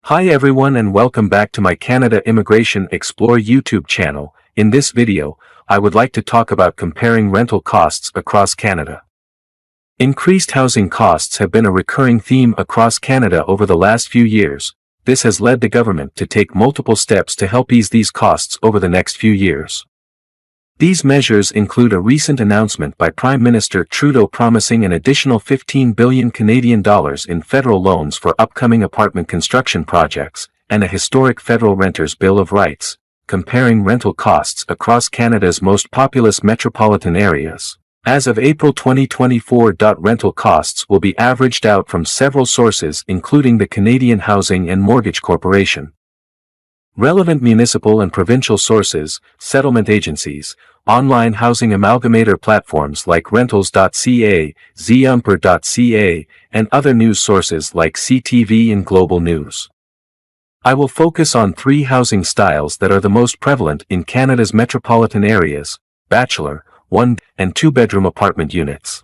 Hi everyone and welcome back to my Canada Immigration Explore YouTube channel. In this video, I would like to talk about comparing rental costs across Canada. Increased housing costs have been a recurring theme across Canada over the last few years. This has led the government to take multiple steps to help ease these costs over the next few years. These measures include a recent announcement by Prime Minister Trudeau promising an additional 15 billion Canadian dollars in federal loans for upcoming apartment construction projects, and a historic federal Renters' Bill of Rights, comparing rental costs across Canada's most populous metropolitan areas. As of April 2024, rental costs will be averaged out from several sources including the Canadian Housing and Mortgage Corporation, relevant municipal and provincial sources, settlement agencies, online housing amalgamator platforms like rentals.ca, zumper.ca, and other news sources like CTV and Global News. I will focus on three housing styles that are the most prevalent in Canada's metropolitan areas: Bachelor, 1- and 2-bedroom apartment units.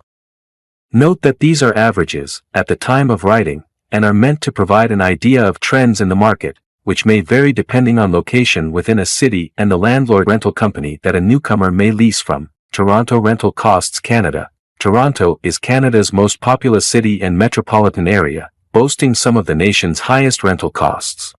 Note that these are averages, at the time of writing, and are meant to provide an idea of trends in the market, which may vary depending on location within a city and the landlord rental company that a newcomer may lease from. Toronto Rental Costs Canada. Toronto is Canada's most populous city and metropolitan area, boasting some of the nation's highest rental costs.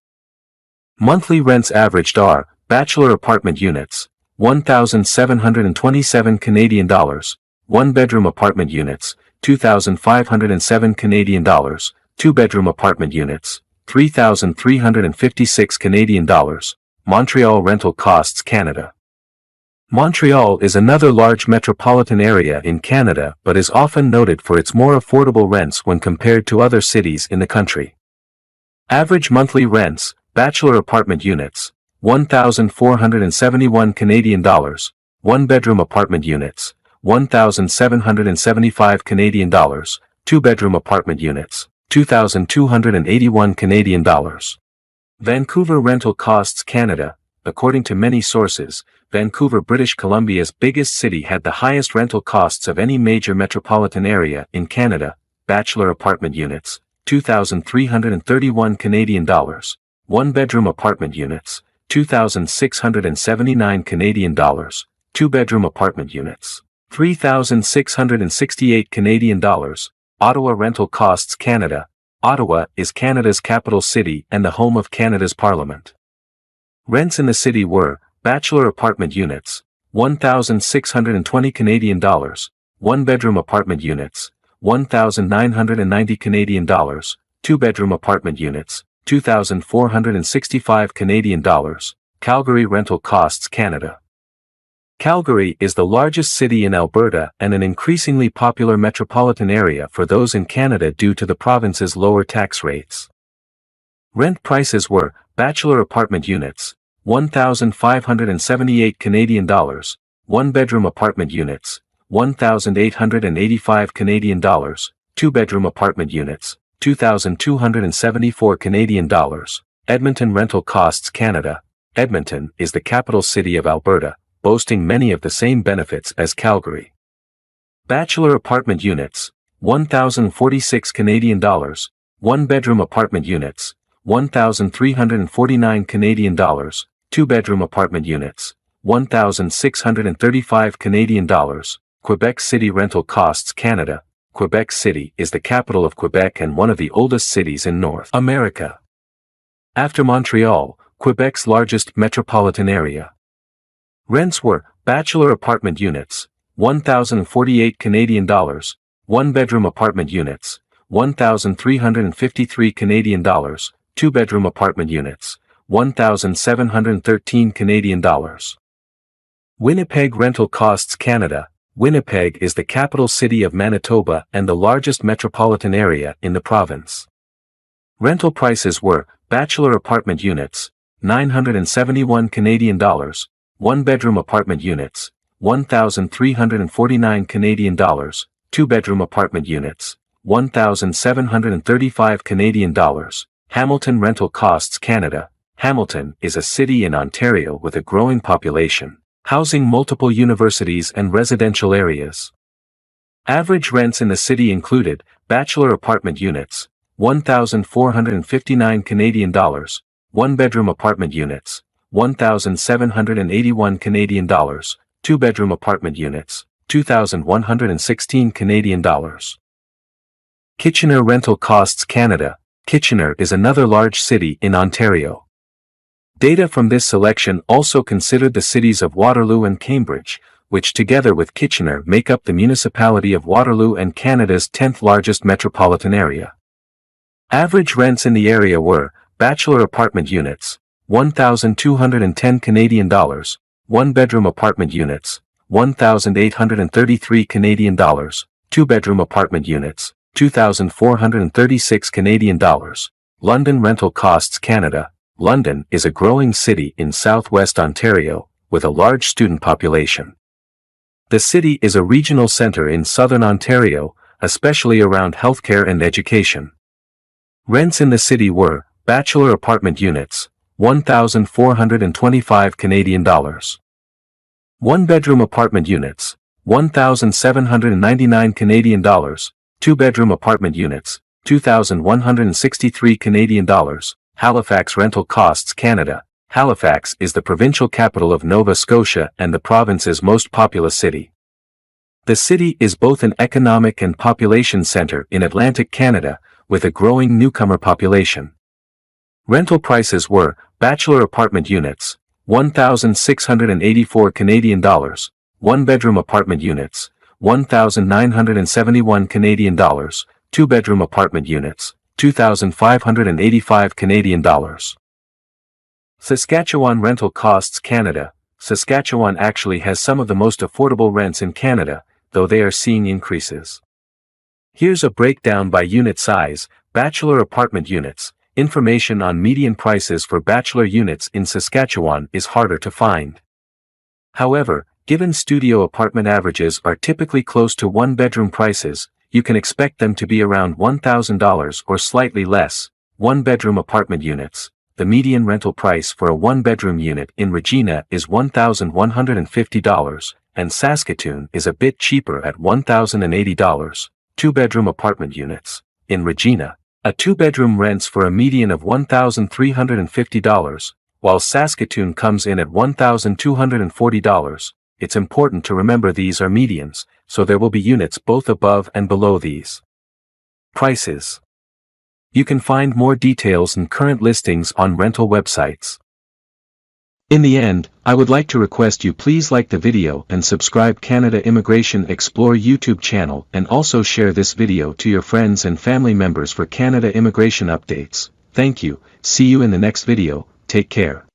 Monthly rents averaged are: Bachelor apartment units, 1,727 Canadian dollars, 1-bedroom apartment units, 2,507 Canadian dollars, 2-bedroom apartment units, 3,356 Canadian dollars. Montreal Rental Costs Canada. Montreal is another large metropolitan area in Canada but is often noted for its more affordable rents when compared to other cities in the country. Average monthly rents: Bachelor apartment units, 1,471 Canadian dollars, 1-bedroom apartment units, 1,775 Canadian dollars, 2-bedroom apartment units, 2,281 Canadian dollars. Vancouver Rental Costs Canada. According to many sources, Vancouver, British Columbia's biggest city, had the highest rental costs of any major metropolitan area in Canada. Bachelor apartment units, 2,331 Canadian dollars, 1-bedroom apartment units, 2,679 Canadian dollars, 2-bedroom apartment units, 3,668 Canadian dollars. Ottawa Rental Costs Canada. Ottawa is Canada's capital city and the home of Canada's Parliament. Rents in the city were: Bachelor apartment units, 1,620 Canadian dollars, 1-bedroom apartment units, 1,990 Canadian dollars, 2-bedroom apartment units, 2,465 Canadian dollars. Calgary Rental Costs Canada. Calgary is the largest city in Alberta and an increasingly popular metropolitan area for those in Canada due to the province's lower tax rates. Rent prices were: Bachelor apartment units, 1,578 Canadian dollars, 1-bedroom apartment units, 1,885 Canadian dollars, 2-bedroom apartment units, 2,274 Canadian dollars. Edmonton Rental Costs Canada. Edmonton is the capital city of Alberta, boasting many of the same benefits as Calgary. Bachelor apartment units, 1,046 Canadian dollars, 1-bedroom apartment units, 1,349 Canadian dollars, 2-bedroom apartment units, 1,635 Canadian dollars. Quebec City Rental Costs Canada. Quebec City is the capital of Quebec and one of the oldest cities in North America. After Montreal, Quebec's largest metropolitan area. Rents were: Bachelor apartment units, 1,048 Canadian dollars, 1-bedroom apartment units, 1,353 Canadian dollars, 2-bedroom apartment units, 1,713 Canadian dollars. Winnipeg Rental Costs Canada. Winnipeg is the capital city of Manitoba and the largest metropolitan area in the province. Rental prices were: Bachelor apartment units, 971 Canadian dollars, 1-bedroom apartment units, 1,349 Canadian dollars, 2-bedroom apartment units, 1,735 Canadian dollars. Hamilton Rental Costs Canada. Hamilton is a city in Ontario with a growing population, housing multiple universities and residential areas. Average rents in the city included: Bachelor apartment units, 1,459 Canadian dollars, 1-bedroom apartment units, 1,781 Canadian dollars, 2-bedroom apartment units, 2,116 Canadian dollars. Kitchener rental costs Canada. Kitchener is another large city in Ontario. Data from this selection also considered the cities of Waterloo and Cambridge, which together with Kitchener make up the municipality of Waterloo and Canada's 10th largest metropolitan area. Average rents in the area were: bachelor apartment units, 1,210 Canadian dollars, 1-bedroom apartment units, 1,833 Canadian dollars, 2-bedroom apartment units, 2,436 Canadian dollars. London rental costs Canada. London is a growing city in southwest Ontario, with a large student population. The city is a regional center in southern Ontario, especially around healthcare and education. Rents in the city were: bachelor apartment units, 1,425 Canadian dollars. 1-bedroom apartment units, 1,799 Canadian dollars, 2-bedroom apartment units, 2,163 Canadian dollars. Halifax rental costs Canada. Halifax is the provincial capital of Nova Scotia and the province's most populous city. The city is both an economic and population center in Atlantic Canada, with a growing newcomer population. Rental prices were: bachelor apartment units, 1,684 Canadian dollars, 1-bedroom apartment units, 1,971 Canadian dollars, 2-bedroom apartment units, 2,585 Canadian dollars. Saskatchewan rental costs Canada. Saskatchewan actually has some of the most affordable rents in Canada, though they are seeing increases. Here's a breakdown by unit size. Bachelor apartment units. Information on median prices for bachelor units in Saskatchewan is harder to find. However, given studio apartment averages are typically close to 1-bedroom prices, you can expect them to be around $1,000 or slightly less. 1-bedroom apartment units. The median rental price for a 1-bedroom unit in Regina is $1,150, and Saskatoon is a bit cheaper at $1,080. 2-bedroom apartment units. In Regina, a 2-bedroom rents for a median of $1,350, while Saskatoon comes in at $1,240. It's important to remember these are medians, so there will be units both above and below these. Prices. You can find more details and current listings on rental websites. In the end, I would like to request you please like the video and subscribe Canada Immigration Explore YouTube channel, and also share this video to your friends and family members for Canada immigration updates. Thank you. See you in the next video. Take care.